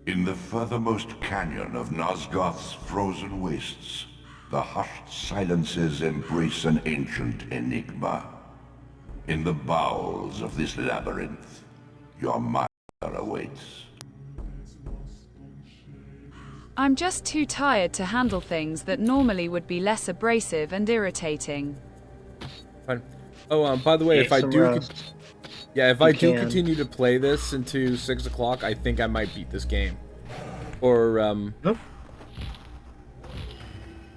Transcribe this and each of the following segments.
In the furthermost canyon of Nosgoth's frozen wastes, the hushed silences embrace an ancient enigma. In the bowels of this labyrinth, your mire awaits. I'm just too tired to handle things that normally would be less abrasive and irritating. Fine. Oh, by the way, if I do, if I do continue to play this into 6 o'clock, I think I might beat this game. Or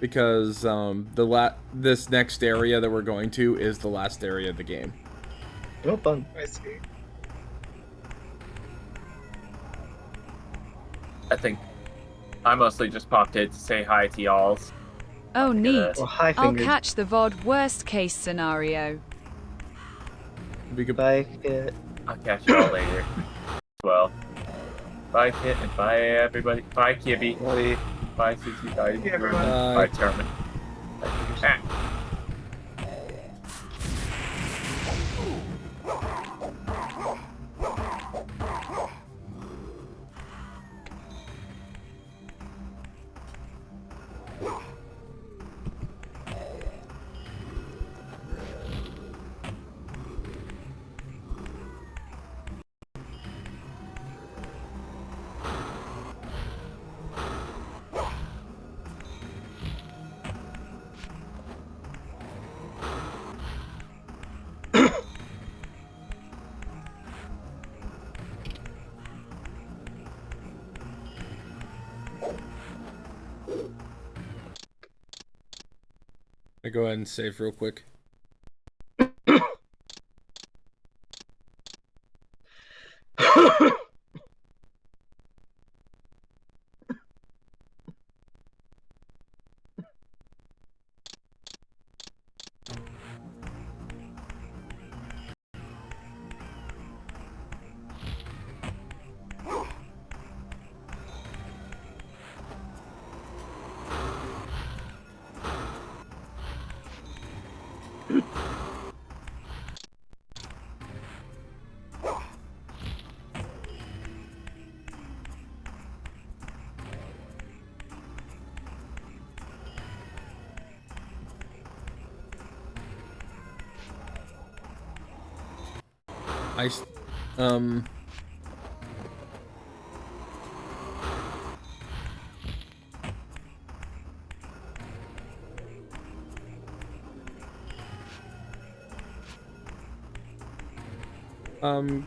because this next area that we're going to is the last area of the game. No fun. I see. I think I mostly just popped in to say hi to y'all. Oh, neat. Well, hi, I'll Fingers. catch the VOD worst case scenario. Bye, Kit. I'll catch y'all later. Well, bye, Kit, and bye, everybody. Bye, Kibby. Bye. Bye, Susie. Bye, everyone. Bye, Termin. Bye, I go ahead and save real quick.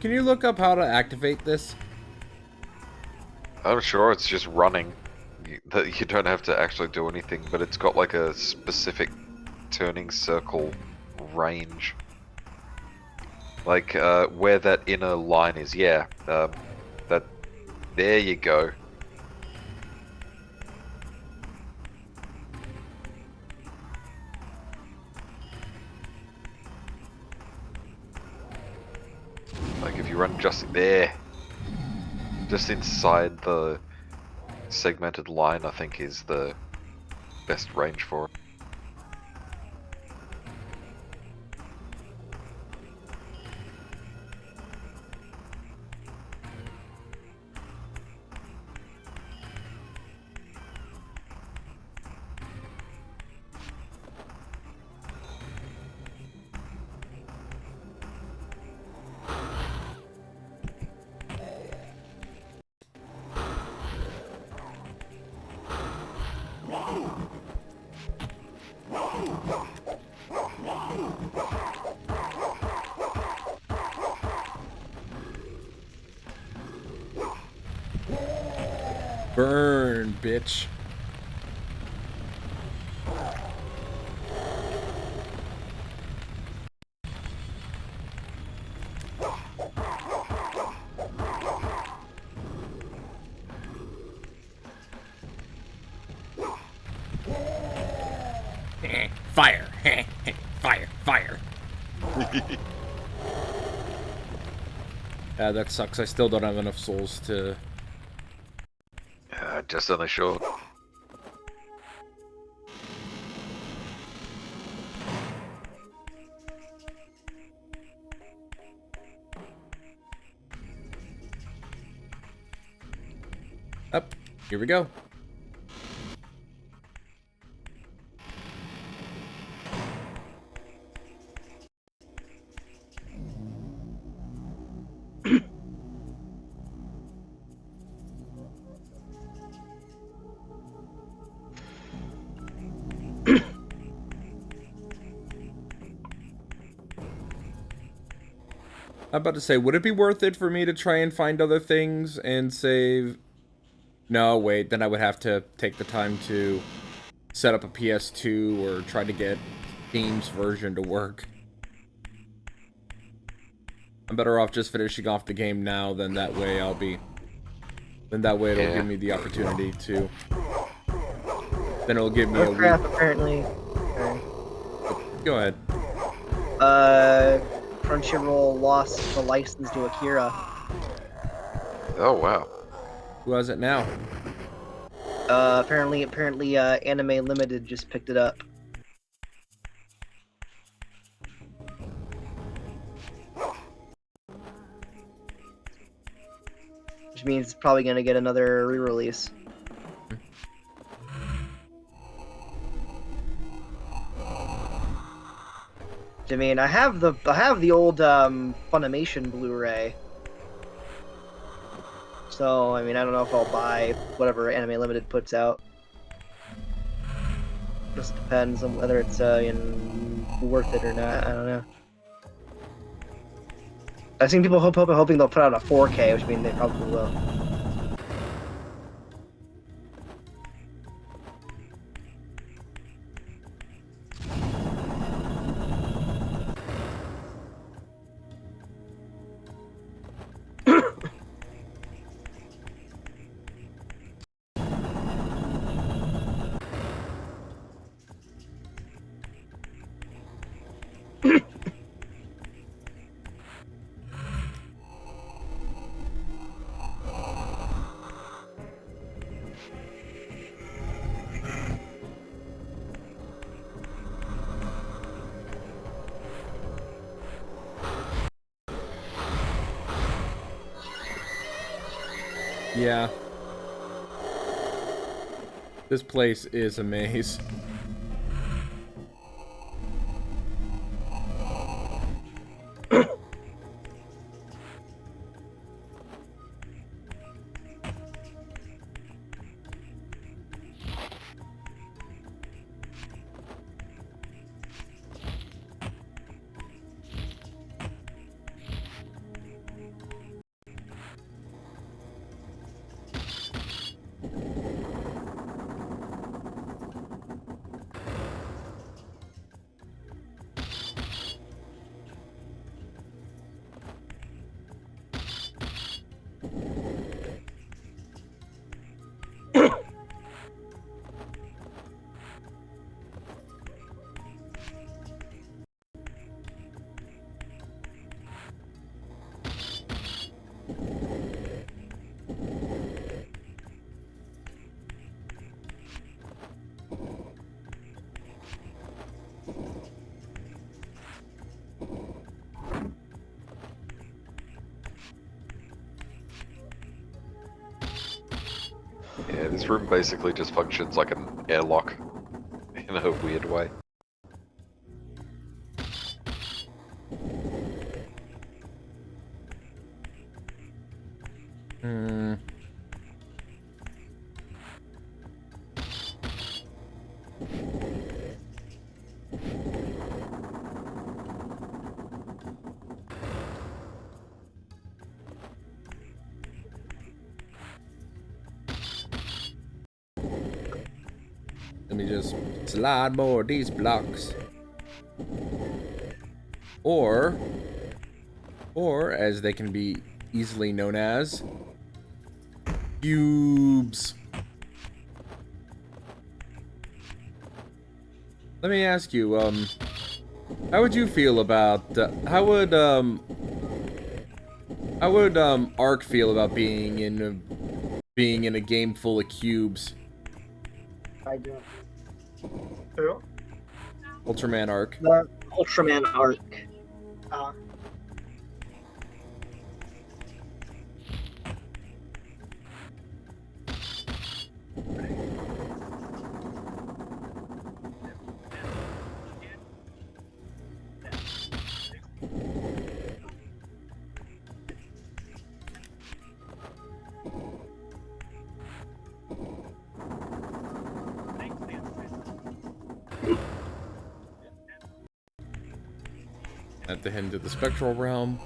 Can you look up how to activate this? I'm sure it's just running. You don't have to actually do anything, but it's got like a specific turning circle range. Like, where that inner line is, yeah. There you go. Like, if you run just there, just inside the segmented line, I think is the best range for it. Burn, bitch. Fire! Fire! Fire! That sucks. I still don't have enough souls to... Just on the short. Up. Here we go. I'm about to say, would it be worth it for me to try and find other things and save? No, wait, then I would have to take the time to set up a PS2 or try to get Steam's version to work. I'm better off just finishing off the game now, then that way I'll be... Then that way it'll give me the opportunity to... Then it'll give me a crap, week. apparently. Okay. Go ahead. Crunchyroll lost the license to Akira. Oh, wow. Who has it now? Apparently, Anime Limited just picked it up. Which means it's probably gonna get another re-release. I mean, I have the old Funimation Blu-ray. So, I mean, I don't know if I'll buy whatever Anime Limited puts out. Just depends on whether it's worth it or not. I don't know. I've seen people hoping they'll put out a 4K, which means they probably will. Yeah. This place is a maze. Yeah, this room basically just functions like an airlock in a weird way. Hmm. Let me just slide more of these blocks. Or as they can be easily known as, cubes. Let me ask you, how would you feel about, how would Ark feel about being in a game full of cubes? I don't. Who? Ultraman Ark. The Ultraman Arc. At the end of the spectral realm.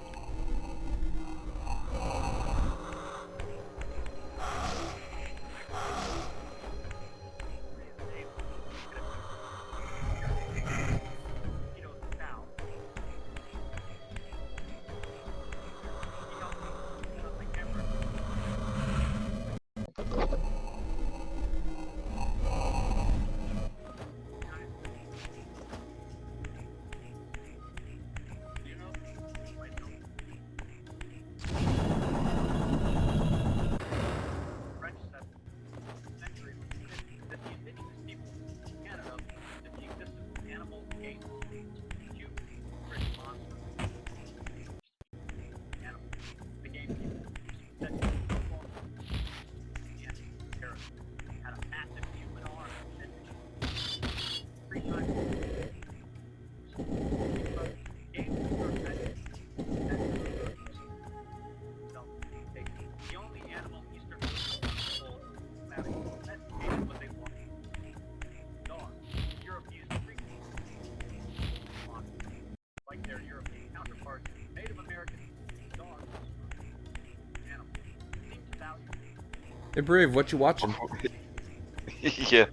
Hey Brave, what you watching? Yeah.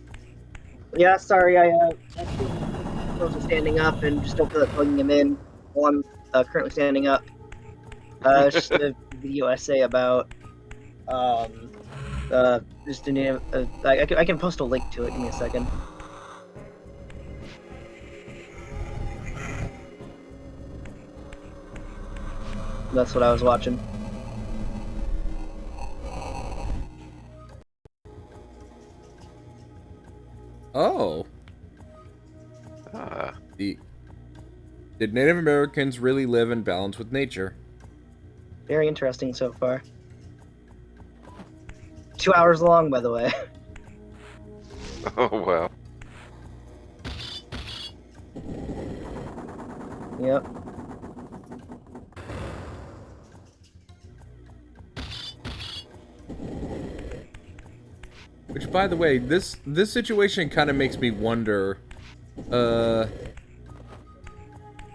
Yeah, sorry, I wasn't standing up and just don't feel like plugging him in while I'm currently standing up. It's just a video essay about just an I can post a link to it. Give me a second. That's what I was watching. Oh. Did Native Americans really live in balance with nature? Very interesting so far. 2 hours long, by the way. Oh, wow. Yep. Which, by the way, this situation kind of makes me wonder,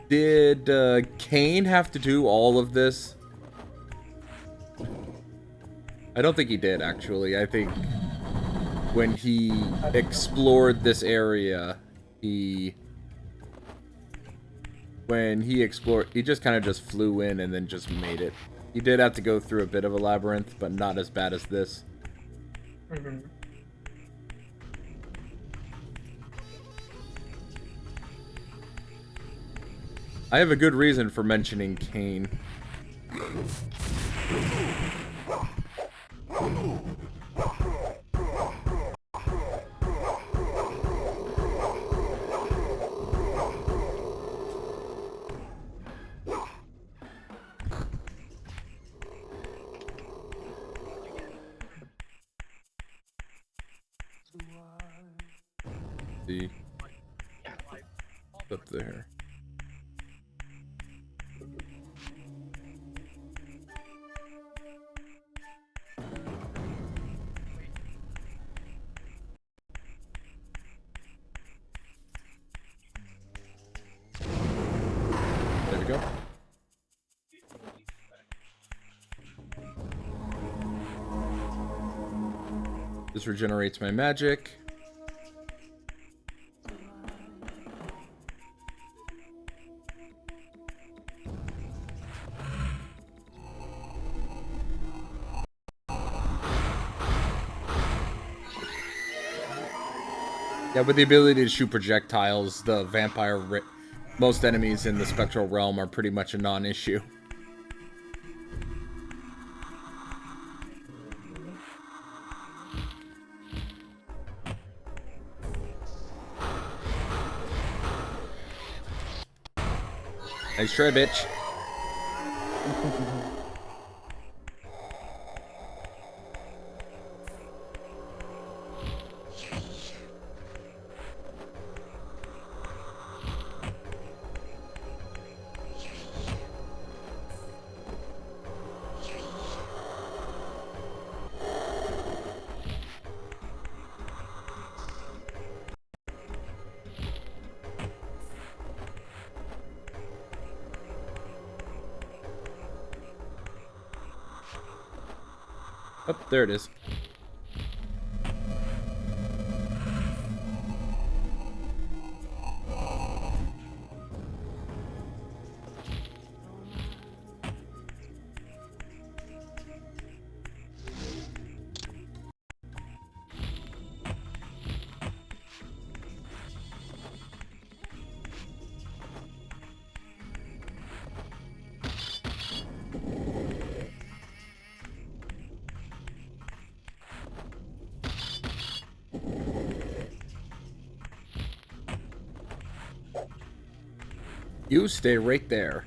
did Kain have to do all of this? I don't think he did, actually. I think when he explored this area, he just kind of just flew in and then just made it. He did have to go through a bit of a labyrinth, but not as bad as this. Mm-hmm. I have a good reason for mentioning Kain. See? Up there. There we go. This regenerates my magic. Yeah, with the ability to shoot projectiles, the most enemies in the spectral realm are pretty much a non-issue. Nice try, bitch. Oh, there it is. You stay right there.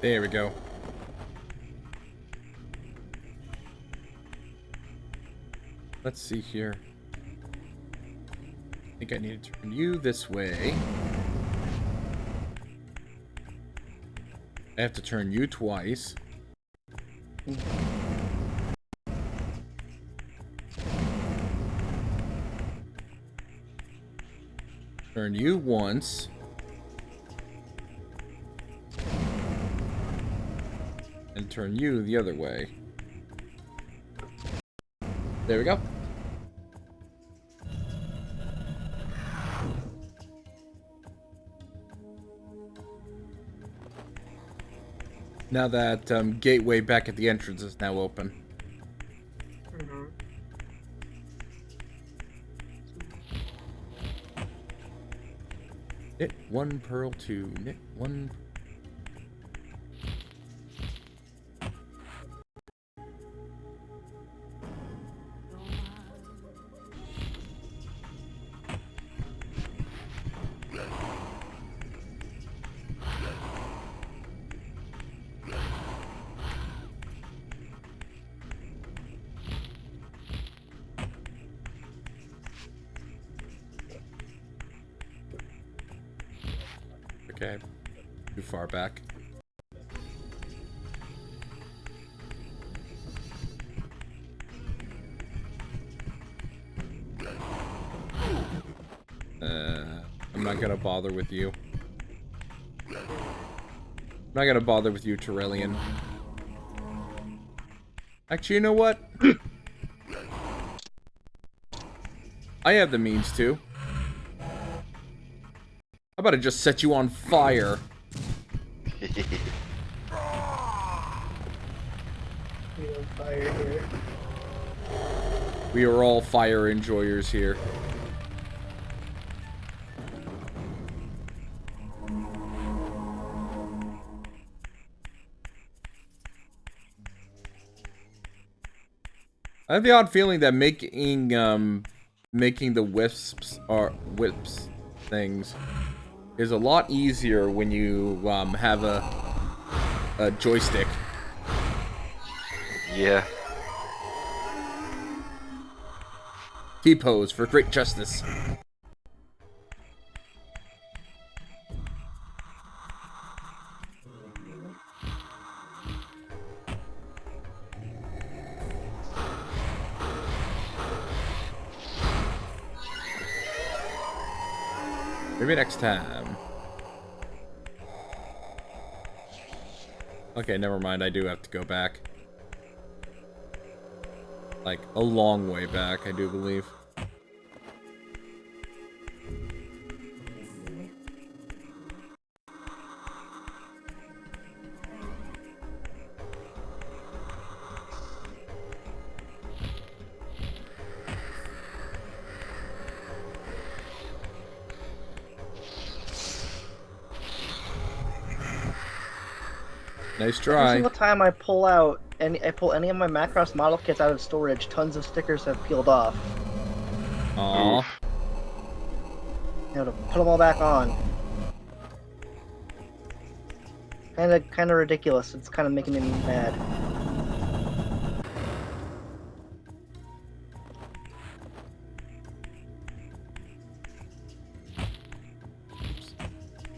There we go. Let's see here. I think I need to turn you this way. I have to turn you twice. Turn you once. And turn you the other way. There we go. Now that gateway back at the entrance is now open. Knit one pearl two. Knit one. Okay, too far back. I'm not gonna bother with you. I'm not gonna bother with you, Terrellian. Actually, you know what? I have the means to. How about I just set you on fire? Fire here. We are all fire enjoyers here. I have the odd feeling that making the whips things is a lot easier when you have a joystick. Yeah. T-pose for great justice. Maybe next time. Okay, never mind. I do have to go back. Like, a long way back, I do believe. Nice Every try. single time I pull any of my Macross model kits out of storage, tons of stickers have peeled off. Aw. Oof. You know, to put them all back on. Kinda ridiculous. It's kind of making me mad.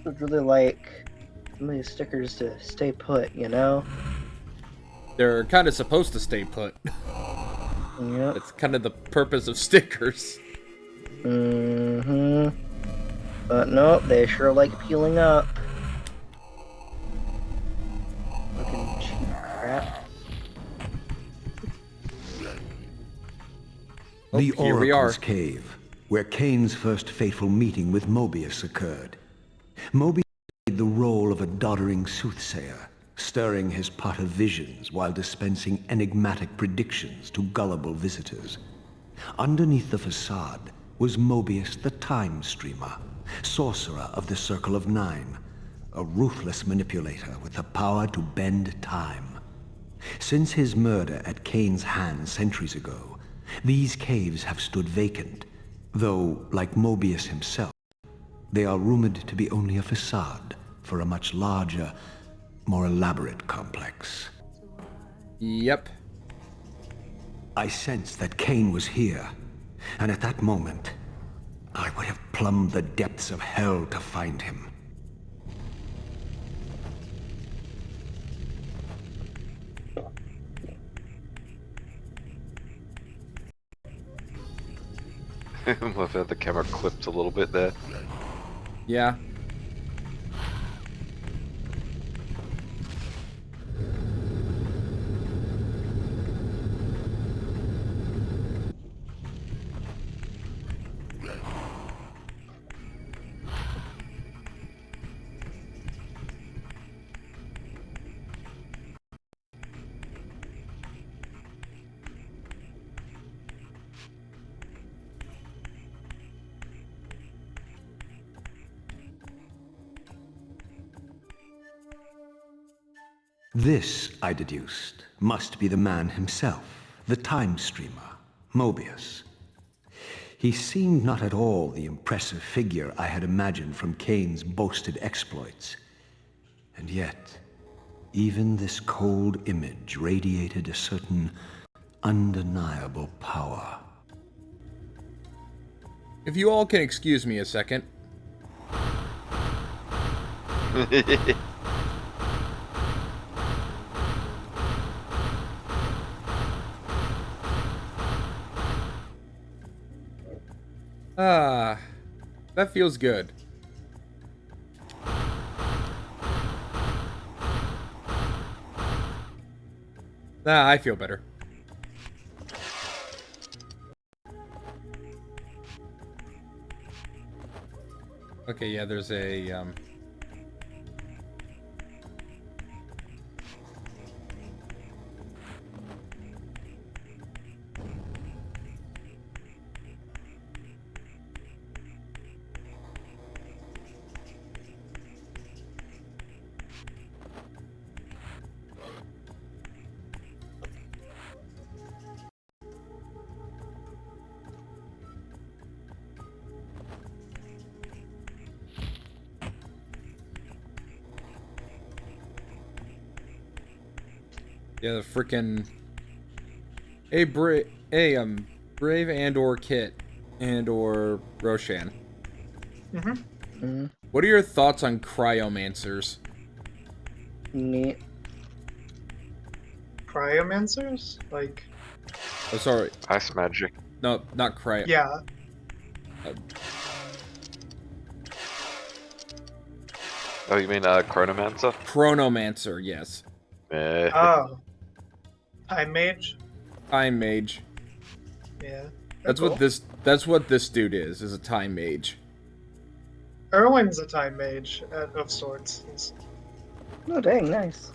Would really like some of these stickers to stay put, you know? They're kind of supposed to stay put. Yep. That's kind of the purpose of stickers. Mm-hmm. But nope, they sure like peeling up. Fucking cheap crap. The here we Oracle's are. Cave, where Kain's first fateful meeting with Mobius occurred. Mobius played the role of a doddering soothsayer, stirring his pot of visions while dispensing enigmatic predictions to gullible visitors. Underneath the facade was Mobius the Time Streamer, sorcerer of the Circle of Nine, a ruthless manipulator with the power to bend time. Since his murder at Kain's hands centuries ago, these caves have stood vacant, though, like Mobius himself, they are rumored to be only a facade for a much larger, more elaborate complex. Yep. I sensed that Kain was here, and at that moment, I would have plumbed the depths of hell to find him. I've had the camera clipped a little bit there. Yeah. This, I deduced, must be the man himself, the Time Streamer, Mobius. He seemed not at all the impressive figure I had imagined from Kain's boasted exploits. And yet, even this cold image radiated a certain undeniable power. If you all can excuse me a second. Ah, that feels good. I feel better. Okay, yeah, there's a, yeah, the frickin' Brave and or Kit and or Roshan. What are your thoughts on cryomancers? Neat. Cryomancers? Like, Oh, sorry. Ice magic. No, not cryo. yeah. Oh, you mean Chronomancer? Chronomancer, yes. Oh. Time Mage? Time mage. Yeah. That's cool. what this dude is a time mage. Erwin's a Time Mage of sorts. Oh, dang, nice.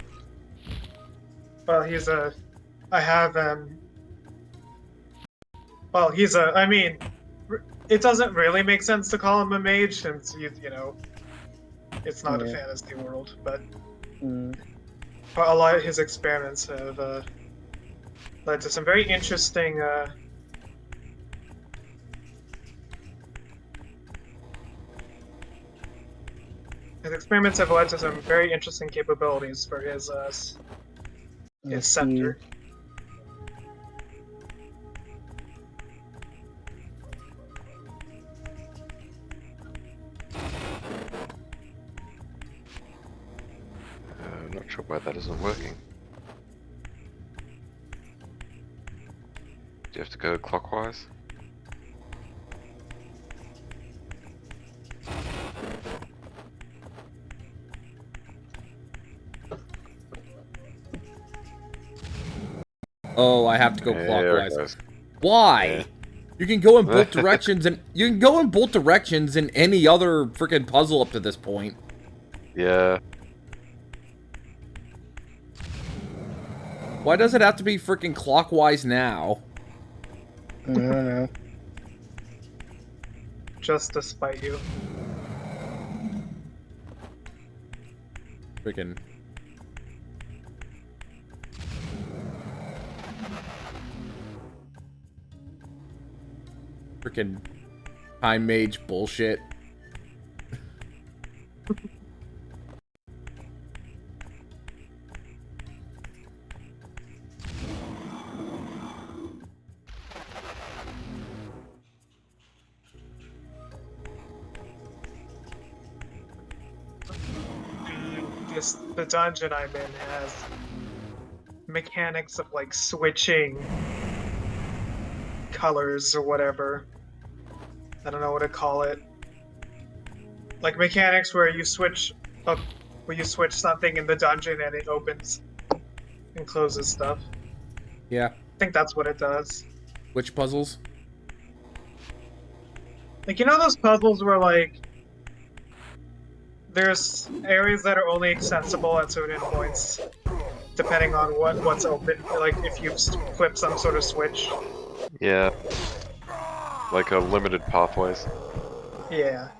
Well, he's a... I have, well, he's a... I mean, it doesn't really make sense to call him a mage since, you know, it's not a fantasy world, but... a lot of his experiments have led to some very interesting his experiments have led to some very interesting capabilities for his scepter. I'm not sure why that isn't working. Do you have to go clockwise? Oh, I have to go There it clockwise. goes. Why? Yeah. You can go in both directions, and you can go in both directions in any other freaking puzzle up to this point. Yeah. Why does it have to be freaking clockwise now? I don't know. Just to spite you. Freaking. Freaking time mage bullshit. The dungeon I'm in has mechanics of like switching colors or whatever. I don't know what to call it. Like mechanics where you switch something in the dungeon and it opens and closes stuff. Yeah. I think that's what it does. Which puzzles? Like, you know those puzzles where like there's areas that are only accessible at certain points, depending on what's open. Like if you flip some sort of switch. Yeah. Like a limited pathways. Yeah.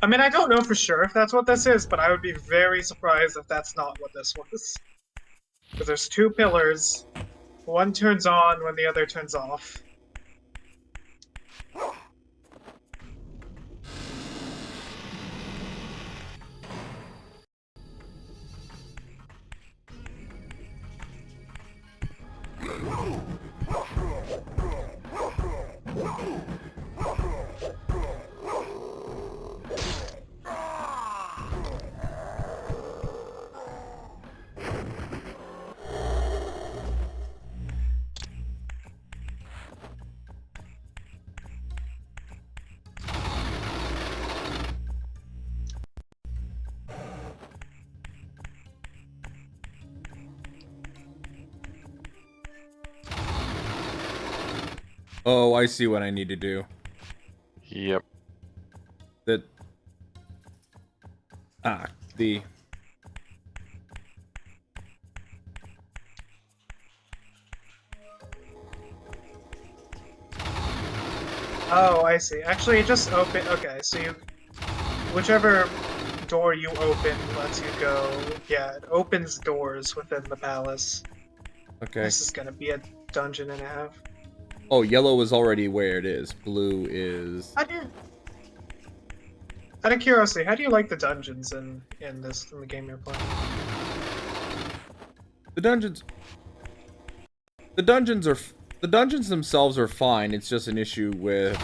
I mean, I don't know for sure if that's what this is, but I would be very surprised if that's not what this was. Because there's two pillars. One turns on when the other turns off. Oh, I see what I need to do. Yep. The Oh, I see. Actually, it just open. Okay, so whichever door you open lets you go. Yeah, it opens doors within the palace. Okay. This is gonna be a dungeon and a half. Oh, yellow is already where it is. Blue is. Out of curiosity, how do you like the dungeons in the game you're playing? The dungeons themselves are fine. It's just an issue with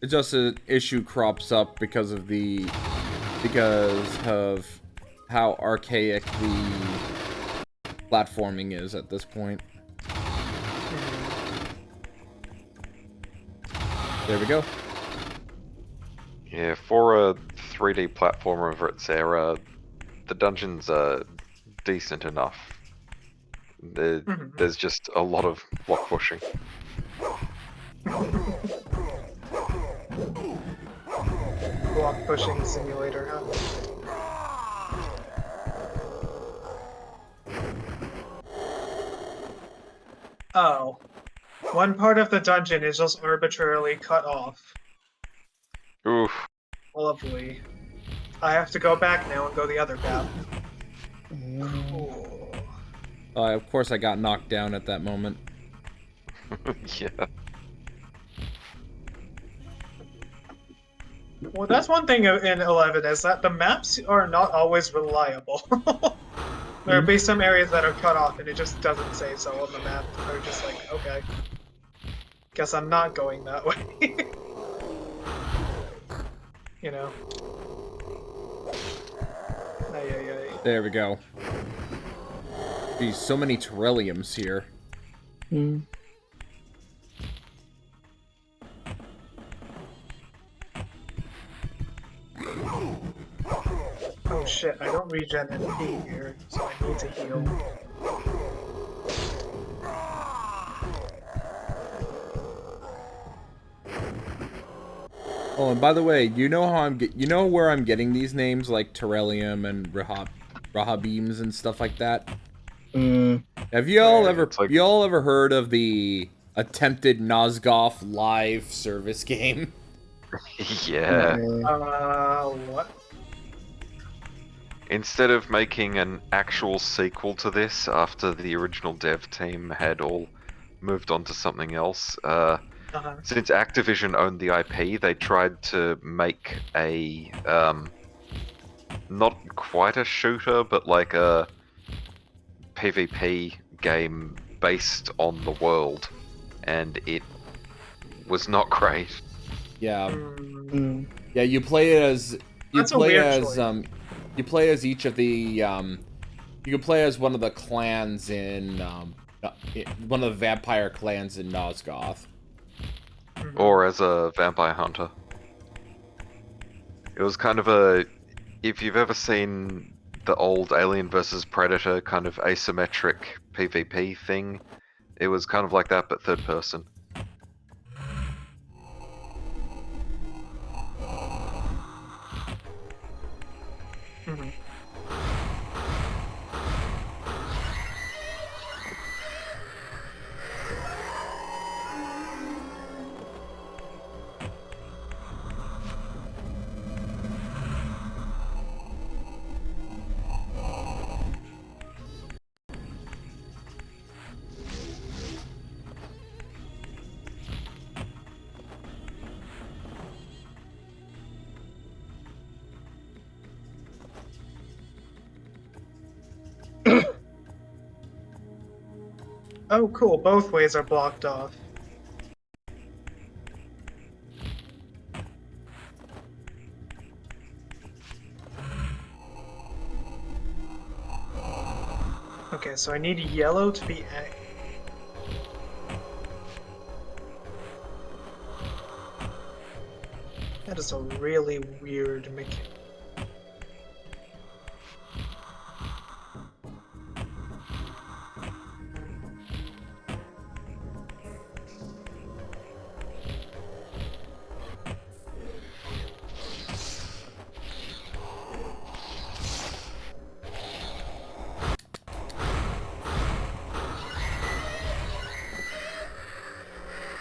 it's just an issue crops up because of how archaic the platforming is at this point. There we go. Yeah, for a 3D platformer of its era, the dungeons are decent enough. There's just a lot of block pushing. Block pushing simulator, huh? Oh. One part of the dungeon is just arbitrarily cut off. Oof. Lovely. I have to go back now and go the other path. Mm. Cool. Of course I got knocked down at that moment. Yeah. Well, that's one thing in 11 is that the maps are not always reliable. There are be some areas that are cut off and it just doesn't say so on the map. Or just like, okay, guess I'm not going that way. You know. Ay, ay, ay. There we go. Geez, so many Terrelliums here. Mm. Oh shit, I don't regen NP here, so I need to heal. Oh, and by the way, you know how you know where I'm getting these names like Terrellium and Rahabeams and stuff like that? Mm. Have y'all Yeah, ever it's like- y'all ever heard of the attempted Nosgoth live service game? Yeah. What? Instead of making an actual sequel to this after the original dev team had all moved on to something else, since Activision owned the IP, they tried to make a not quite a shooter, but like a PvP game based on the world, and it was not great. Yeah. Mm. Yeah, you play as That's a weird choice. you play as each of the you can play as one of the clans in one of the vampire clans in Nosgoth. Or as a vampire hunter. It was kind of a, if you've ever seen the old Alien vs Predator kind of asymmetric PvP thing, it was kind of like that but third person. Oh, cool. Both ways are blocked off. Okay, so I need yellow to be A. That is a really weird mechanic.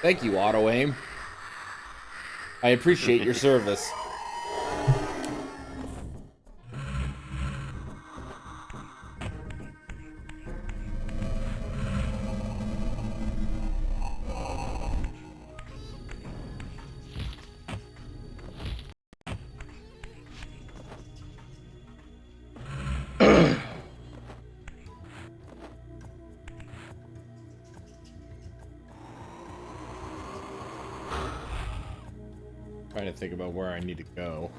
Thank you, Auto Aim. I appreciate your service. Trying to think about where I need to go.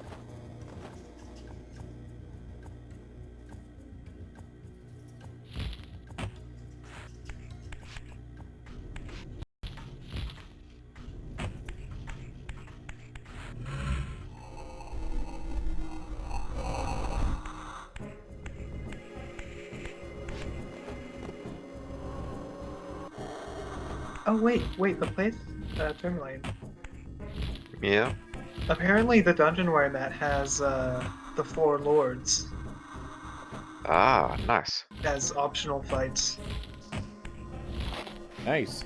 Oh, wait, the place? Turn lane. Yeah. Apparently the dungeon where I'm at has, the four lords Ah, nice. as optional fights. Nice.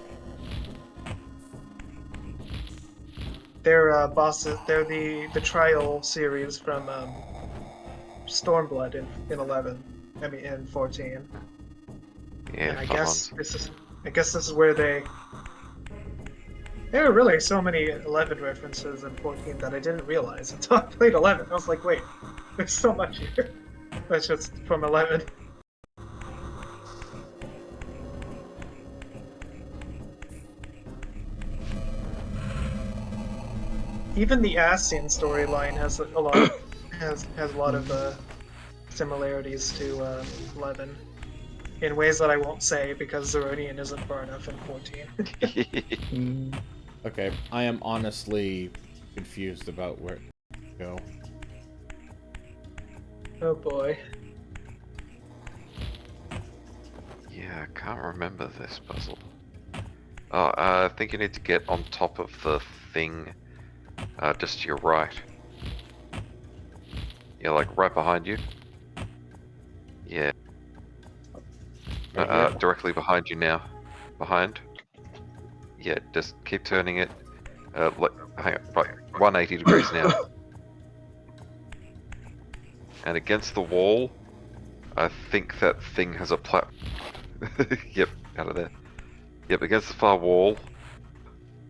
They're, bosses, they're the trial series from, Stormblood in 11. I mean, in 14. Yeah, And I fun guess ones. this is where they. There were really so many 11 references in 14 that I didn't realize until I played 11. I was like, wait, there's so much here. That's just from 11. Even the Ascian storyline has a lot has a lot of similarities to 11 in ways that I won't say because Zeronian isn't far enough in 14. Mm. Okay, I am honestly confused about where to go. Oh boy. Yeah, I can't remember this puzzle. Oh, I think you need to get on top of the thing, just to your right. Yeah, like right behind you. Yeah. Right here? Directly behind you now. Behind. Yeah, just keep turning it. Like, hang on, right, 180 degrees now. And against the wall, I think that thing has a Yep, out of there. Yep, against the far wall,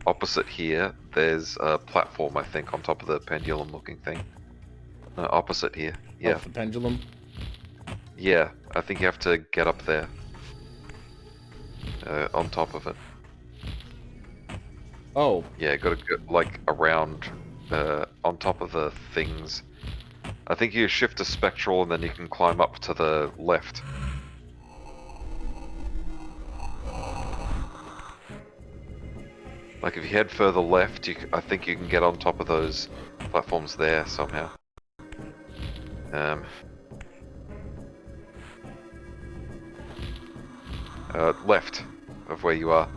opposite here, there's a platform, I think, on top of the pendulum-looking thing. No, opposite here. Yeah. Oh, the pendulum? Yeah, I think you have to get up there. On top of it. Oh, Yeah, gotta go, like, around, on top of the things. I think you shift to spectral and then you can climb up to the left. Like, if you head further left, I think you can get on top of those platforms there somehow. Left of where you are.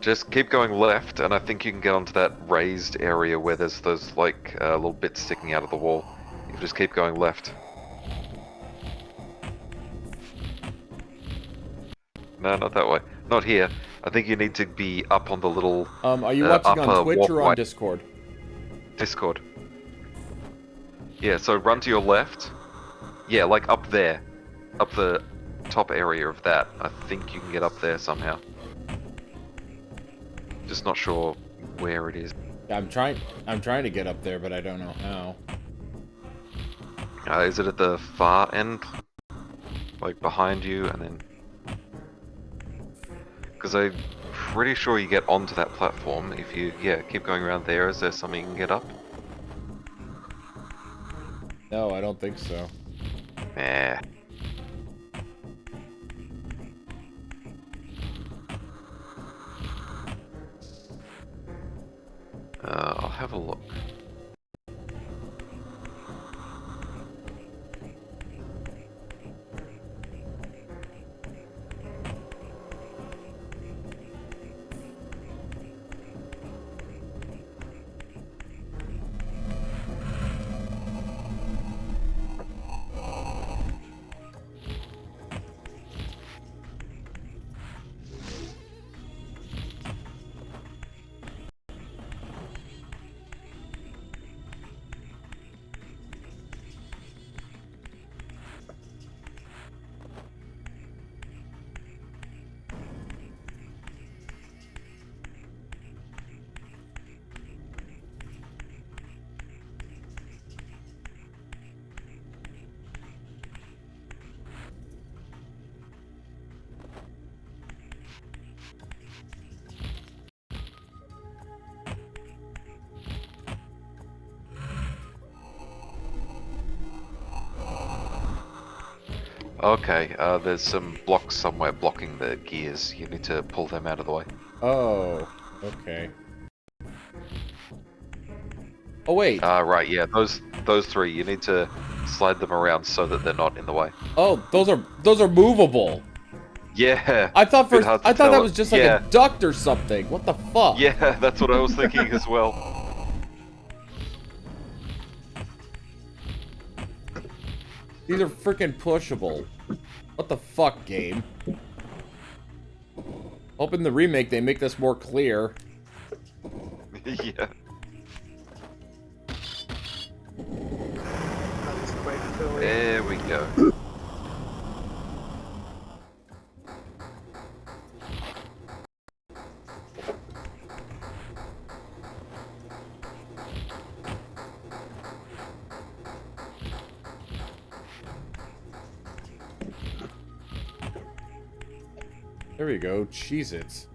Just keep going left, and I think you can get onto that raised area where there's those, like, little bits sticking out of the wall. You just keep going left. No, not that way. Not here. I think you need to be up on the little, are you watching on upper Twitch or on walkway. Discord? Discord. Yeah, so run to your left. Yeah, like up there. Up the top area of that. I think you can get up there somehow. Just not sure where it is. Yeah, I'm trying to get up there, but I don't know how. Is it at the far end? Like behind you and then... Because I'm pretty sure you get onto that platform if you, keep going around there. Is there something you can get up? No, I don't think so. Eh. I'll have a look. Okay, there's some blocks somewhere blocking the gears. You need to pull them out of the way. Oh, okay. Oh wait. Right, yeah, those three. You need to slide them around so that they're not in the way. Oh, those are movable. Yeah. I thought that was just like yeah. a duct or something. What the fuck? Yeah, that's what I was thinking as well. These are freaking pushable. What the fuck, game? Hope in the remake they make this more clear. Yeah. There we go. There we go. Cheez-Its.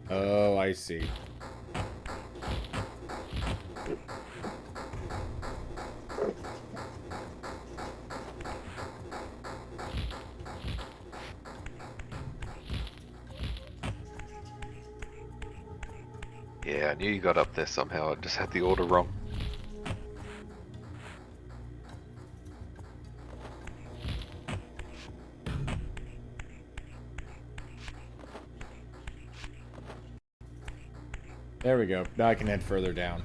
Oh, I see. Yeah, I knew you got up there somehow. I just had the order wrong. There we go. Now I can head further down.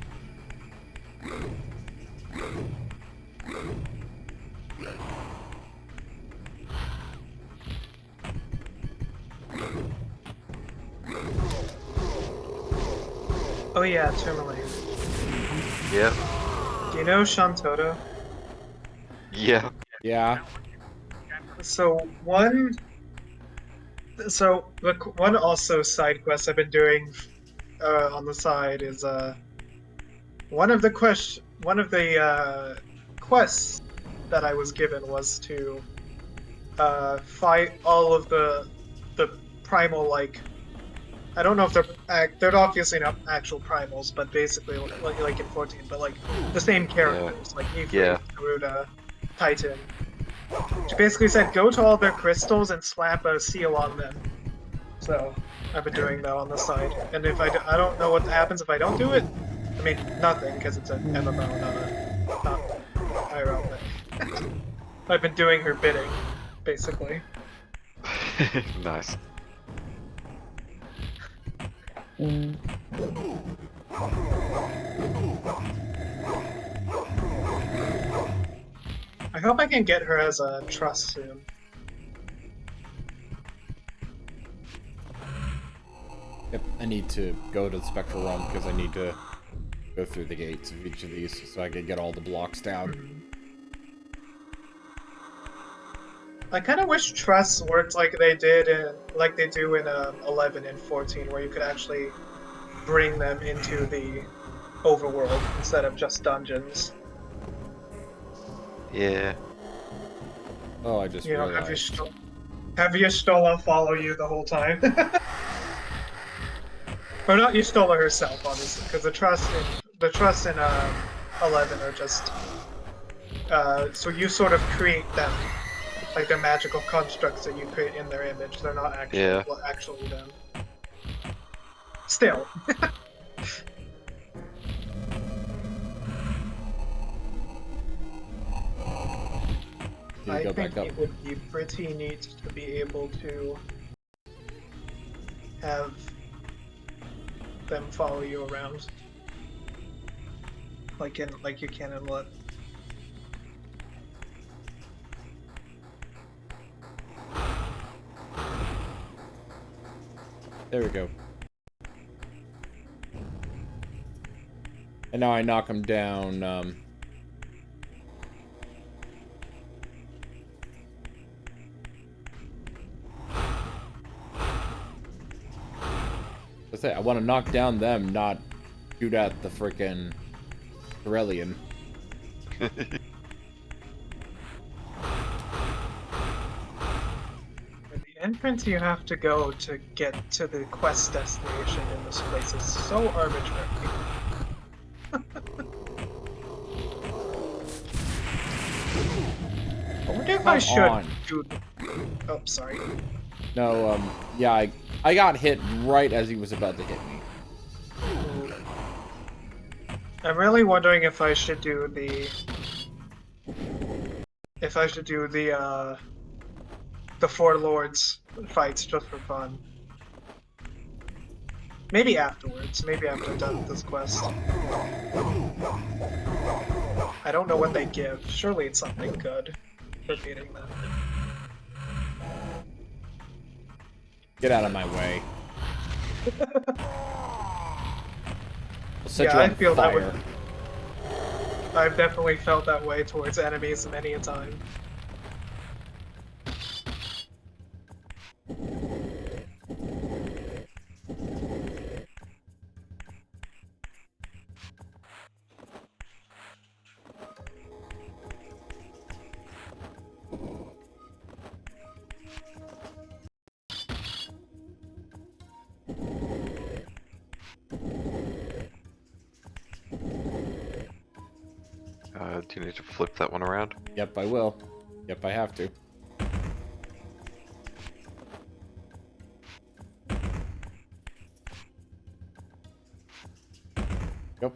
Oh yeah, Tourmaline. Yeah. Do you know Shantoto? Yeah. Yeah. So one also side quest I've been doing on the side is one of the quests that I was given was to fight all of the primal, like, I don't know if they're obviously not actual primals, but basically like in 14, but like the same characters, like Ifrit, Yeah. Garuda, Titan. She basically said go to all their crystals and slap a seal on them. So I've been doing that on the side, and if I don't know what happens if I don't do it. I mean, nothing, because it's an MMO, not IRL, but I've been doing her bidding, basically. Nice. I hope I can get her as a trust soon. Yep, I need to go to the Spectral Realm because I need to go through the gates of each of these so I can get all the blocks down. I kind of wish trusts worked like they do in 11 and 14, where you could actually bring them into the overworld instead of just dungeons. Yeah. Oh, I just You know, realized. have Y'shtola follow you the whole time. Or not Y'shtola herself, obviously, because the trust in 11 are just so you sort of create them, like they're magical constructs that you create in their image. They're not actually them. Still. I think it would be pretty neat to be able to have them follow you around, like you can in Lit. There we go. And now I knock him down. Let's say I want to knock down them, not shoot at the frickin' Corellian. The entrance you have to go to get to the quest destination in this place is so arbitrary. I wonder if I should do. Oh, sorry. No, yeah, I got hit right as he was about to hit me. I'm really wondering if I should do the Four Lords fights just for fun. Maybe afterwards. Maybe after I'm done with this quest. I don't know what they give. Surely it's something good for beating them. Get out of my way. I'll set you Yeah, I on feel that fire. way. I've definitely felt that way towards enemies many a time. Do you need to flip that one around? Yep, I will. Yep, I have to. Yep.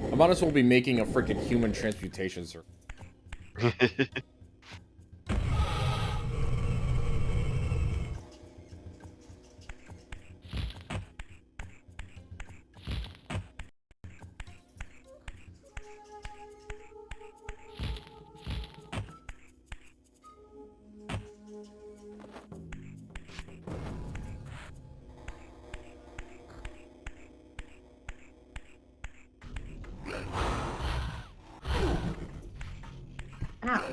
I might as well be making a freaking human transmutation circle. Ow.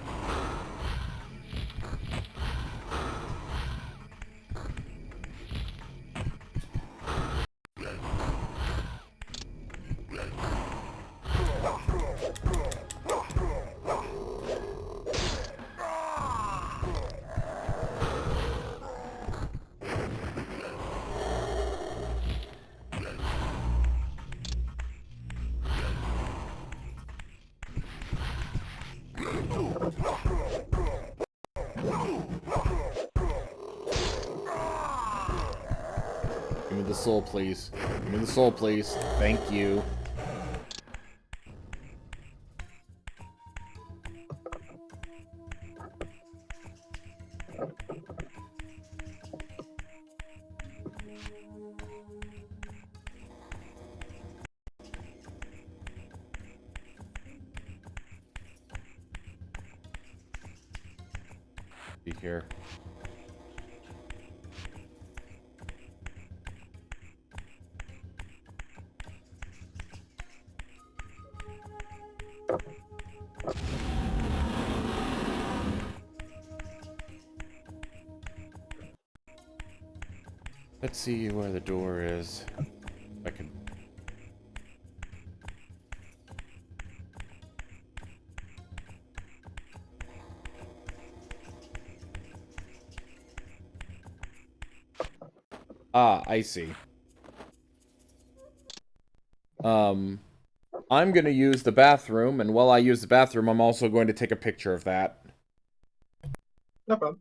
Give me the soul, please. Give me the soul, please. Thank you. Be here. Let's see where the door is. I can. Ah, I see. I'm gonna use the bathroom, and while I use the bathroom, I'm also going to take a picture of that. No problem.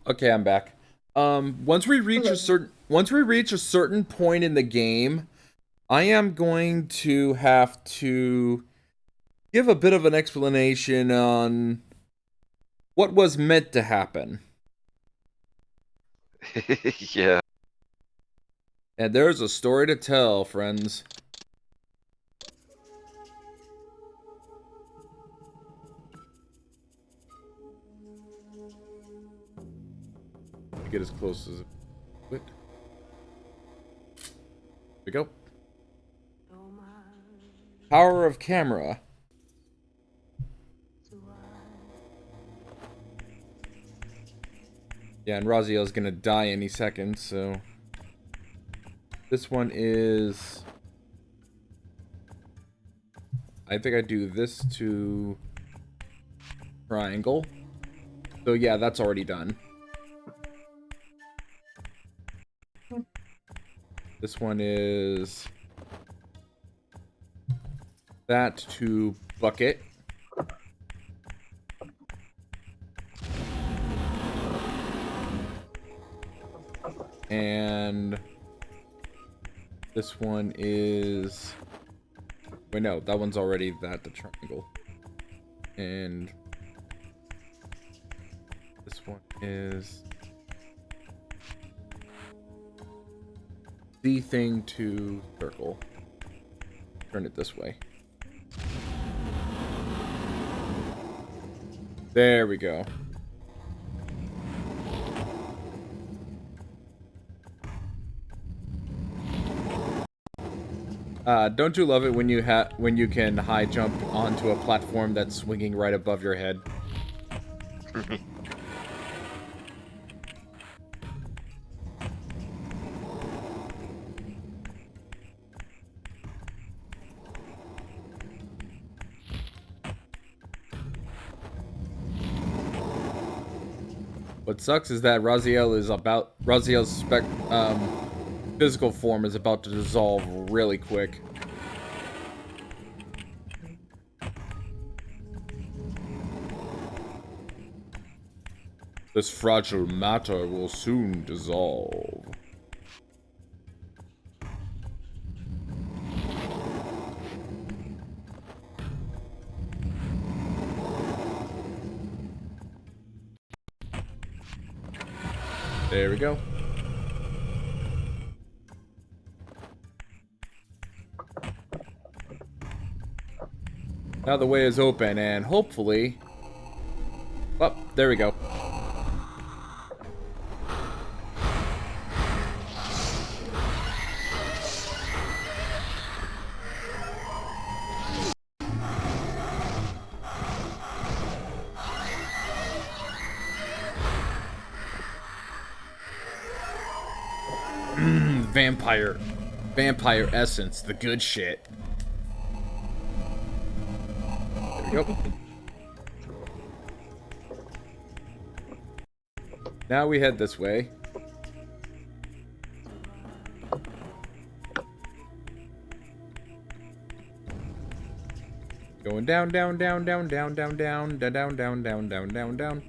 Okay, I'm back. Once we reach a certain point in the game, I am going to have to give a bit of an explanation on what was meant to happen. Yeah. And there's a story to tell, friends. Get as close as it. Here we go. Power of camera. Yeah, and Raziel's gonna die any second, so... This one is... I think I do this to... triangle. So yeah, that's already done. This one is... that to bucket. And... this one is... wait, no, that one's already that to triangle. And... this one is... the thing to circle. Turn it this way. There we go. Don't you love it when you can high jump onto a platform that's swinging right above your head? What sucks is that Raziel's physical form is about to dissolve really quick. This fragile matter will soon dissolve. There we go. Now the way is open, and hopefully... oh, there we go. Vampire essence, the good shit. There we go. Now we head this way. Going down, down, down, down, down, down, down, down, down, down, down, down, down, down.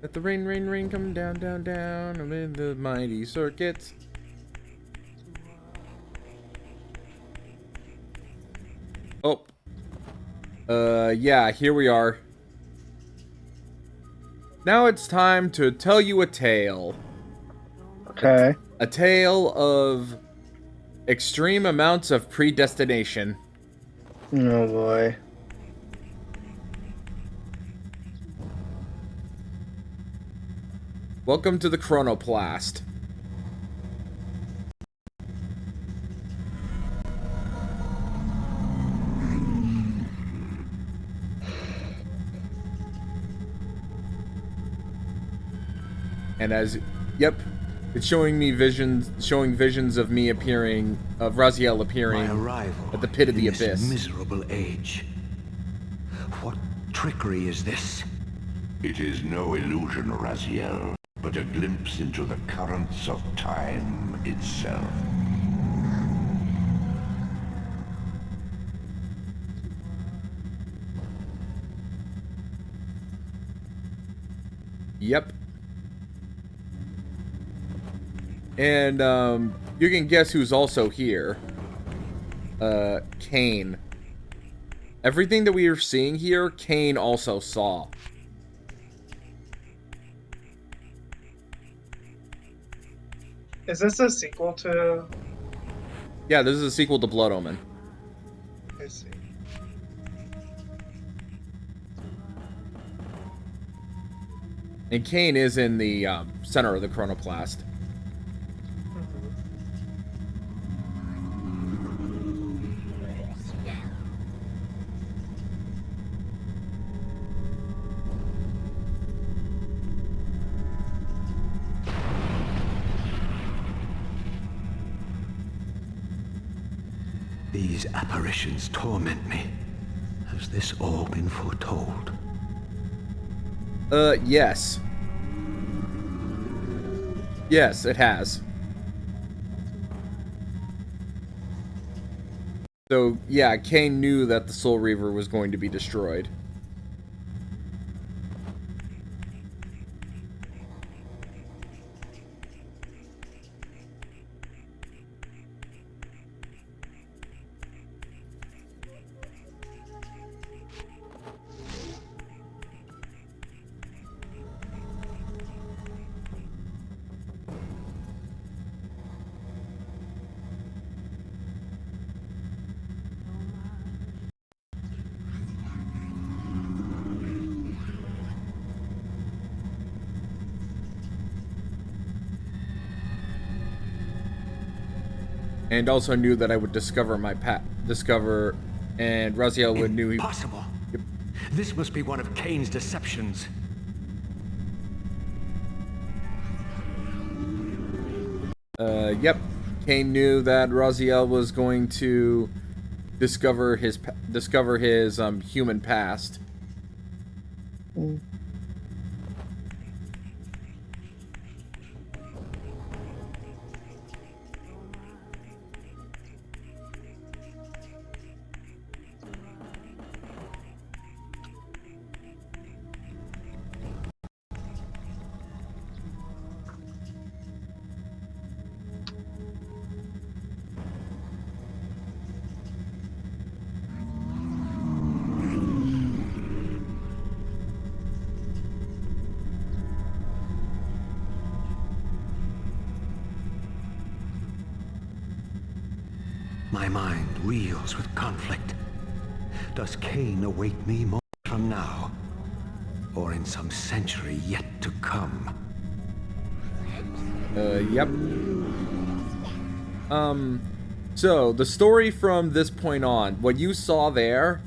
Let the rain, rain, rain come down, down, down amid the mighty circuits. Oh. Yeah, here we are. Now it's time to tell you a tale. Okay. A tale of extreme amounts of predestination. Oh boy. Welcome to the Chronoplast. And as, yep, it's showing visions of me appearing, of Raziel appearing My arrival at the pit of the in this abyss. miserable age. What trickery is this? It is no illusion, Raziel, but a glimpse into the currents of time itself. Yep. And, you can guess who's also here. Kain. Everything that we are seeing here, Kain also saw. Is this a sequel to? Yeah, this is a sequel to Blood Omen. I see. And Kain is in the center of the chronoplast. These apparitions torment me. Has this all been foretold? Yes. Yes, it has. So, yeah, Kain knew that the Soul Reaver was going to be destroyed. And also knew that I would discover my and Raziel would knew he. Impossible. This must be one of Kain's deceptions. Yep. Kain knew that Raziel was going to discover his human past. My mind reels with conflict. Does Kain await me moments from now? Or in some century yet to come? Yep. So, the story from this point on, what you saw there,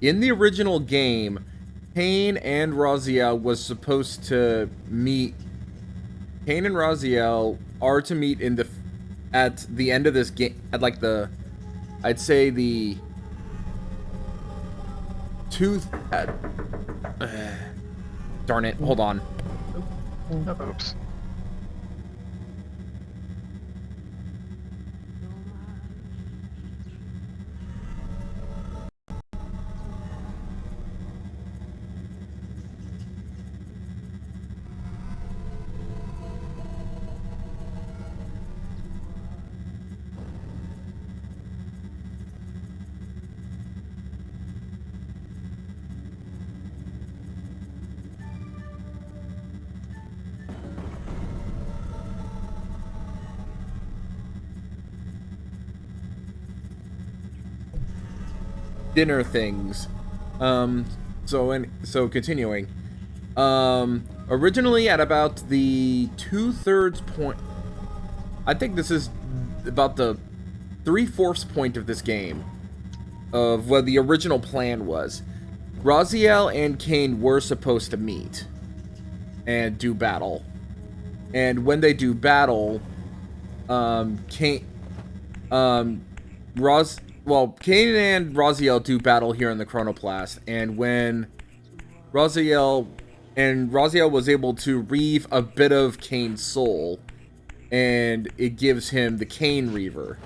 in the original game, Kain and Raziel was supposed to meet. Kain and Raziel are to meet at the end of this game, at like I'd say the darn it, hold on. Oops. Dinner things. So continuing. Originally at about the 2/3 point, I think this is about the 3/4 point of this game, of what the original plan was. Raziel and Kain were supposed to meet and do battle. And when they do battle, Kain and Raziel do battle here in the Chronoplast, and when Raziel was able to reave a bit of Kain's soul, and it gives him the Kain Reaver.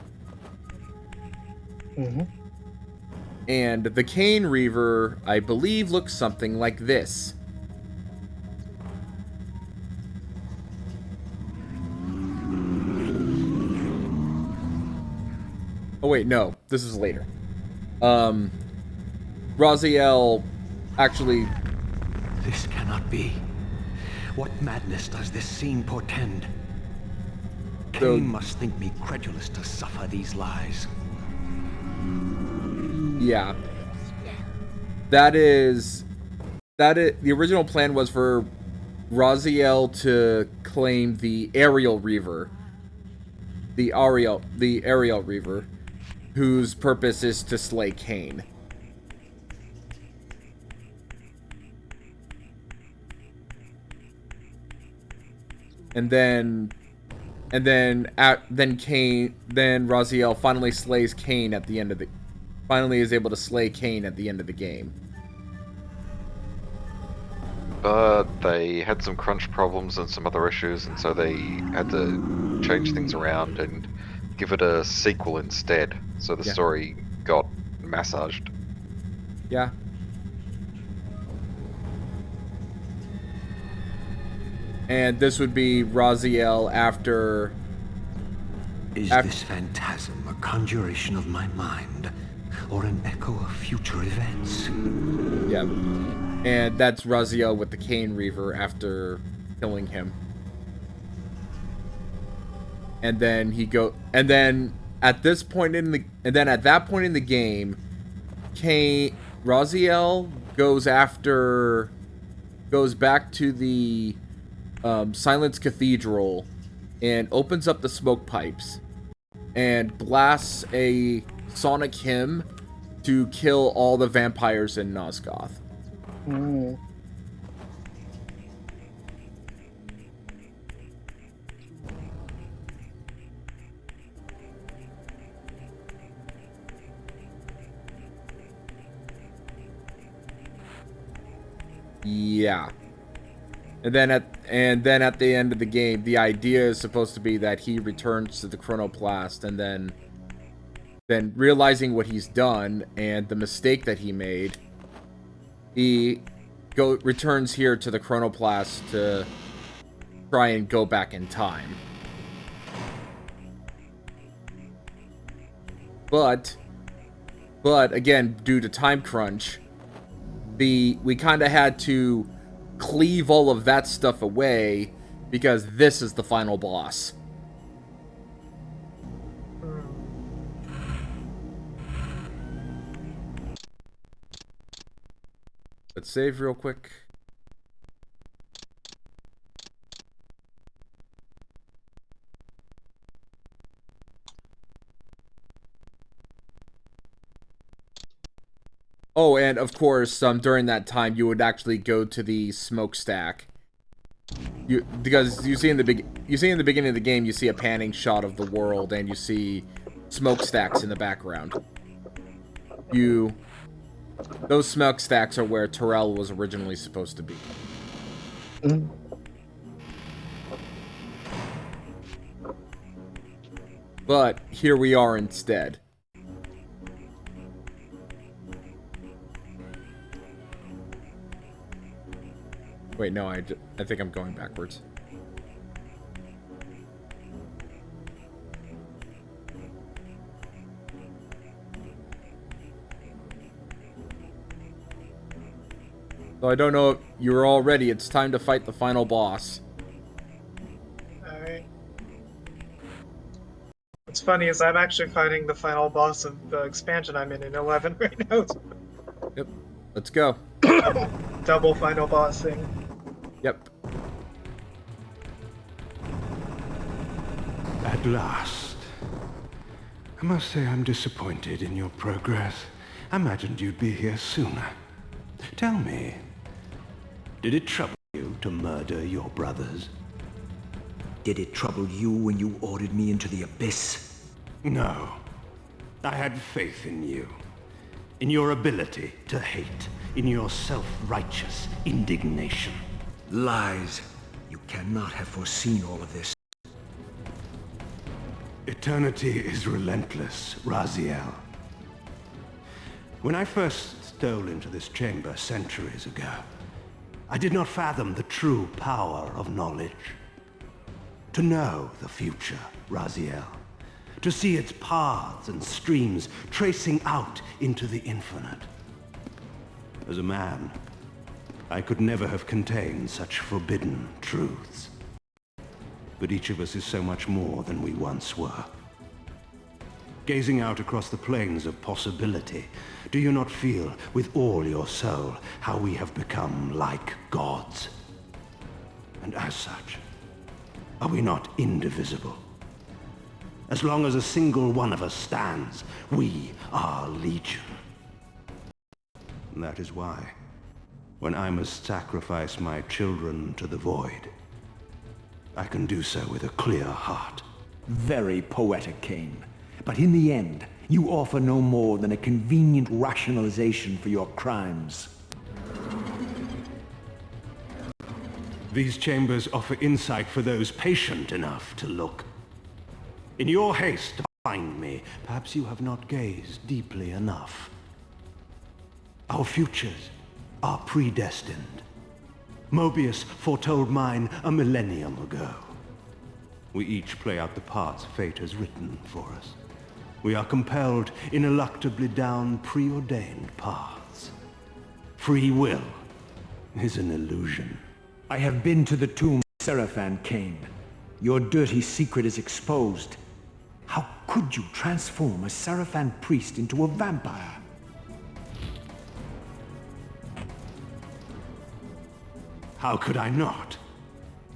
And the Kain Reaver, I believe, looks something like this. Oh wait, no, this is later. Raziel actually... This cannot be. What madness does this scene portend? Kain must think me credulous to suffer these lies. Yeah. The original plan was for Raziel to claim the aerial Reaver. The aerial Reaver, whose purpose is to slay Kain. Then Raziel finally slays Kain at the end of the finally is able to slay Kain at the end of the game. But they had some crunch problems and some other issues, and so they had to change things around and give it a sequel instead. So the story got massaged. Yeah. And this would be Raziel after... Is this phantasm a conjuration of my mind, or an echo of future events? Yeah. And that's Raziel with the Kain Reaver after killing him. And then at that point in the game, Raziel goes back to the Silence Cathedral and opens up the smoke pipes and blasts a sonic hymn to kill all the vampires in Nosgoth. Yeah. And then at the end of the game, the idea is supposed to be that he returns to the Chronoplast, and then realizing what he's done and the mistake that he made, he returns here to the Chronoplast to try and go back in time. But again, due to time crunch, we kind of had to cleave all of that stuff away because this is the final boss. Let's save real quick. Oh, and of course, during that time, you would actually go to the smokestack. Because you see in the beginning of the game, you see a panning shot of the world, and you see smokestacks in the background. Those smokestacks are where Terrell was originally supposed to be. But here we are instead. Wait, no, I think I'm going backwards. So I don't know if you're all ready. It's time to fight the final boss. Alright. What's funny is I'm actually fighting the final boss of the expansion I'm in 11 right now. Yep. Let's go. Double final boss thing. Yep. At last. I must say I'm disappointed in your progress. I imagined you'd be here sooner. Tell me, did it trouble you to murder your brothers? Did it trouble you when you ordered me into the abyss? No. I had faith in you. In your ability to hate. In your self-righteous indignation. Lies. You cannot have foreseen all of this. Eternity is relentless, Raziel. When I first stole into this chamber centuries ago, I did not fathom the true power of knowledge. To know the future, Raziel. To see its paths and streams tracing out into the infinite. As a man, I could never have contained such forbidden truths. but each of us is so much more than we once were. Gazing out across the plains of possibility, do you not feel with all your soul how we have become like gods? And as such, are we not indivisible? As long as a single one of us stands, we are legion. And that is why, when I must sacrifice my children to the void, I can do so with a clear heart. Very poetic, Kain. But in the end, you offer no more than a convenient rationalization for your crimes. These chambers offer insight for those patient enough to look. In your haste to find me, perhaps you have not gazed deeply enough. Our futures are predestined. Mobius foretold mine a millennium ago. We each play out the parts fate has written for us. We are compelled ineluctably down preordained paths. Free will is an illusion. I have been to the tomb of Seraphan, Kain. Your dirty secret is exposed. How could you transform a Seraphan priest into a vampire? How could I not?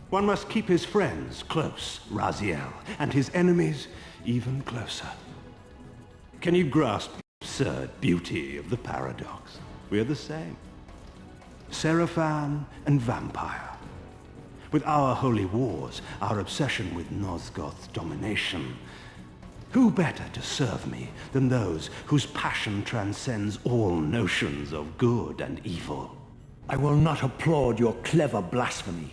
One must keep his friends close, Raziel, and his enemies even closer. Can you grasp the absurd beauty of the paradox? We are the same. Seraphan and vampire. With our holy wars, our obsession with Nosgoth's domination, who better to serve me than those whose passion transcends all notions of good and evil? I will not applaud your clever blasphemy.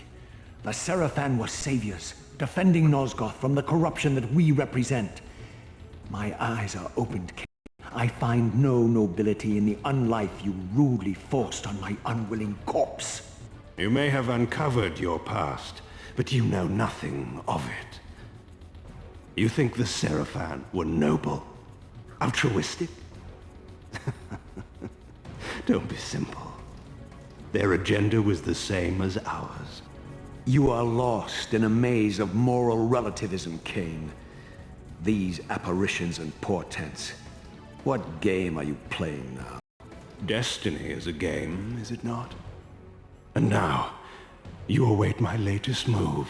The Seraphan were saviors, defending Nosgoth from the corruption that we represent. My eyes are opened, Kain. I find no nobility in the unlife you rudely forced on my unwilling corpse. You may have uncovered your past, but you know nothing of it. You think the Seraphan were noble, altruistic? Don't be simple. Their agenda was the same as ours. You are lost in a maze of moral relativism, Kain. These apparitions and portents. What game are you playing now? Destiny is a game, is it not? And now, you await my latest move.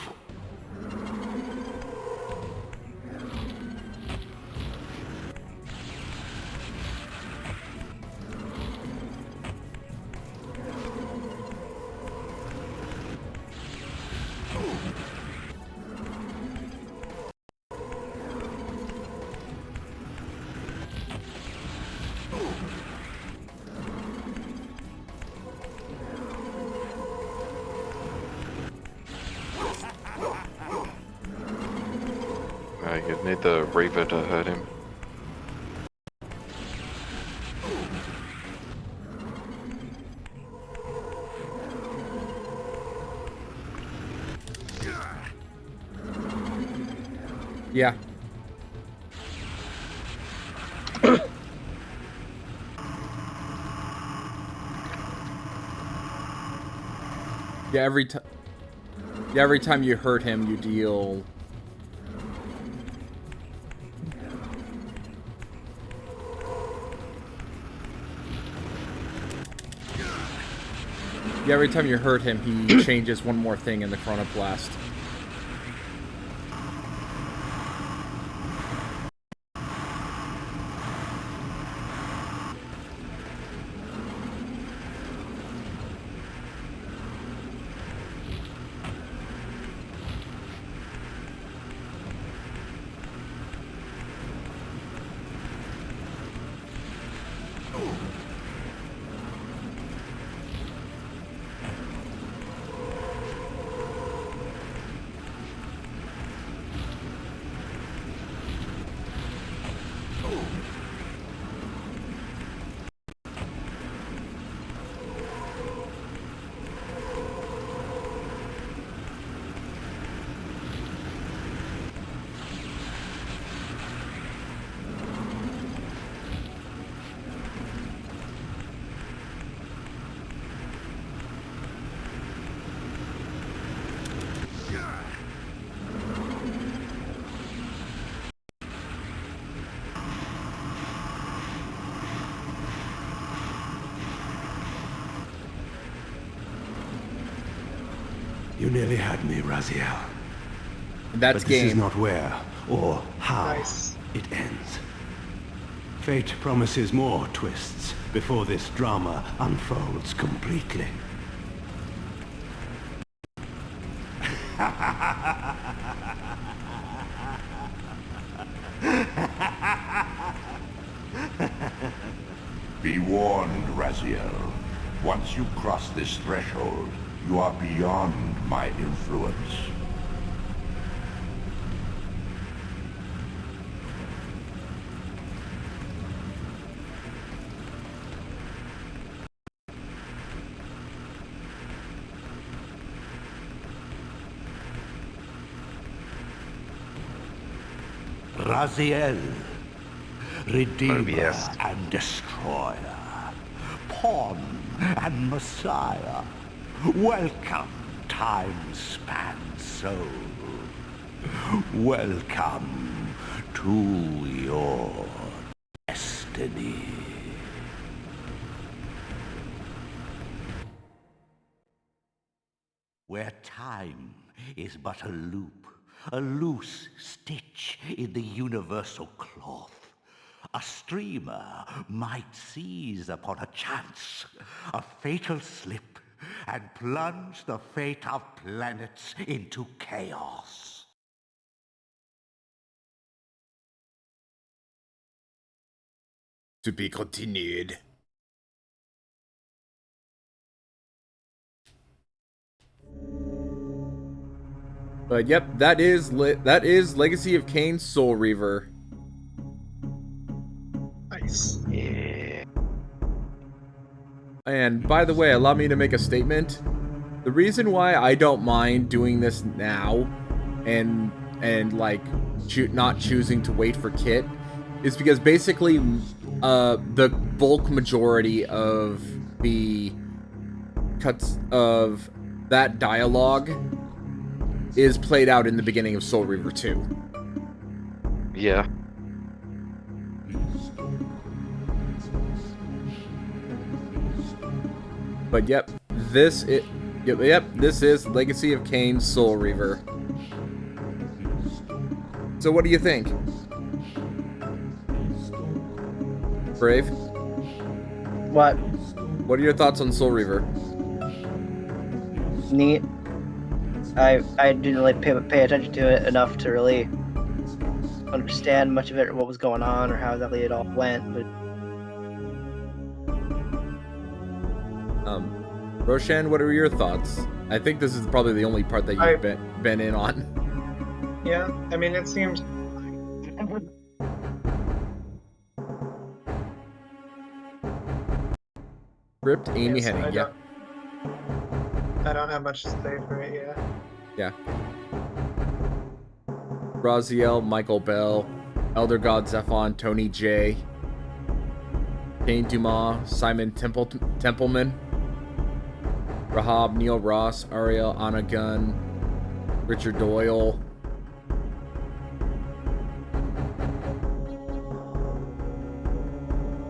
You'd need the Reaver to hurt him. Yeah. Yeah, every time you hurt him, you deal... Yeah, every time you hurt him, he changes one more thing in the Chronoblast. You nearly had me, Raziel. That's But this is game. not where or how Nice. it ends. Fate promises more twists before this drama unfolds completely. Be warned, Raziel. Once you cross this threshold, you are beyond my influence. Raziel, Redeemer Mobius. and Destroyer, Pawn and Messiah. Welcome, time-span soul. Welcome to your destiny. Where time is but a loop, a loose stitch in the universal cloth. A streamer might seize upon a chance, a fatal slip, and plunge the fate of planets into chaos. To be continued. But yep, that is Legacy of Kain Soul Reaver. Nice. Yeah. And by the way, allow me to make a statement. The reason why I don't mind doing this now and like not choosing to wait for Kit is because basically the bulk majority of the cuts of that dialogue is played out in the beginning of Soul Reaver 2. Yeah. But yep, this is Legacy of Kain Soul Reaver. So what do you think? Brave? What? What are your thoughts on Soul Reaver? Neat. I didn't really pay attention to it enough to really understand much of it or what was going on or how exactly it all went, but Roshan, what are your thoughts? I think this is probably the only part that you've been in on. Yeah, I mean, it seems. Script, Amy Yes, Hennig, yeah. I don't have much to say for it, yeah. Yeah. Raziel, Michael Bell, Elder God Zephon, Tony J, Kane Dumas, Simon Templeman, Rahab, Neil Ross, Ariel, Anna Gunn, Richard Doyle.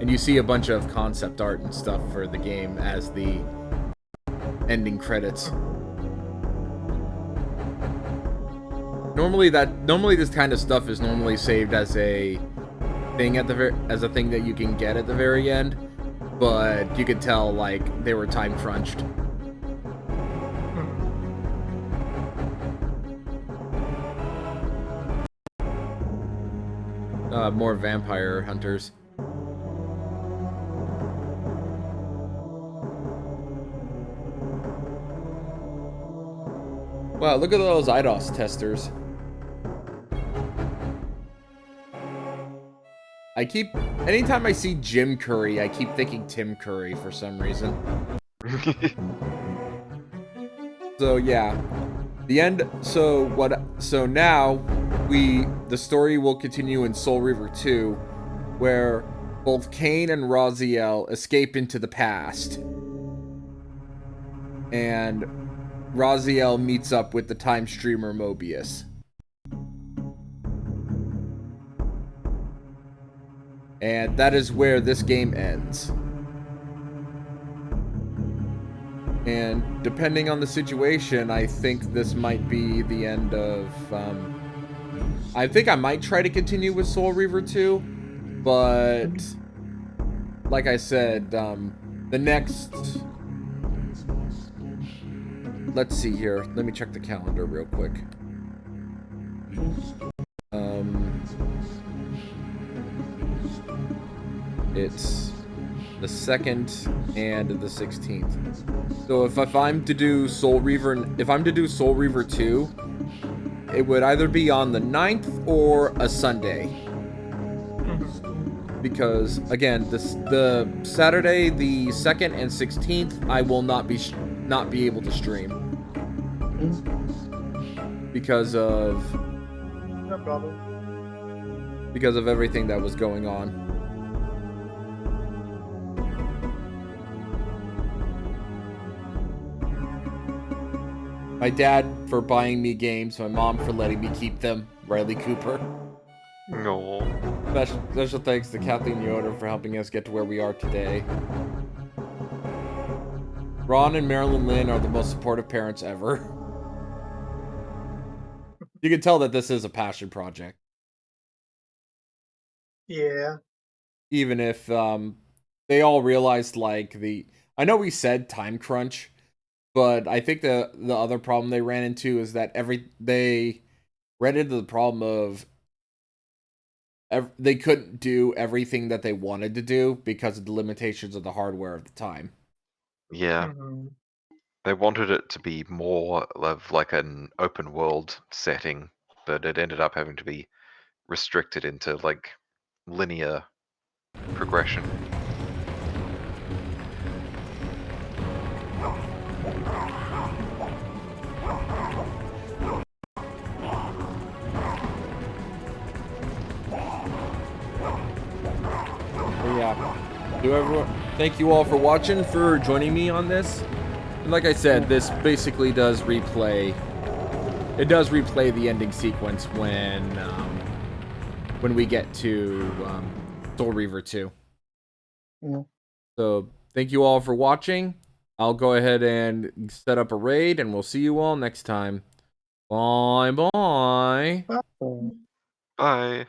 And you see a bunch of concept art and stuff for the game as the ending credits. Normally this kind of stuff is normally saved as a thing as a thing that you can get at the very end, but you could tell like they were time crunched. More vampire hunters. Wow, look at those IDOS testers. Anytime I see Jim Curry, I keep thinking Tim Curry for some reason. So yeah, the end. So now the story will continue in Soul Reaver 2, where both Kain and Raziel escape into the past, and Raziel meets up with the time streamer Mobius. And that is where this game ends. And depending on the situation, I think this might be the end of, I think I might try to continue with Soul Reaver 2, but like I said, the next, let's see here, let me check the calendar real quick. It's the 2nd and the 16th. So if I'm to do Soul Reaver, if I'm to do Soul Reaver 2, it would either be on the 9th or a Sunday. Because again, the Saturday, the 2nd and 16th, I will not be able to stream because of No problem. because of everything that was going on. My dad for buying me games, my mom for letting me keep them, Riley Cooper. No. Special thanks to Kathleen Yoder for helping us get to where we are today. Ron and Marilyn Lynn are the most supportive parents ever. You can tell that this is a passion project. Yeah. Even if they all realized, like, I know we said time crunch, but I think the other problem they ran into is that they ran into the problem of they couldn't do everything that they wanted to do because of the limitations of the hardware at the time. Yeah. They wanted it to be more of like an open world setting, but it ended up having to be restricted into like linear progression. Yeah. Thank you all for watching, for joining me on this. And like I said, this basically does replay. It does replay the ending sequence when we get to Soul Reaver 2. Yeah. So thank you all for watching. I'll go ahead and set up a raid, and we'll see you all next time. Bye bye. Bye. Bye.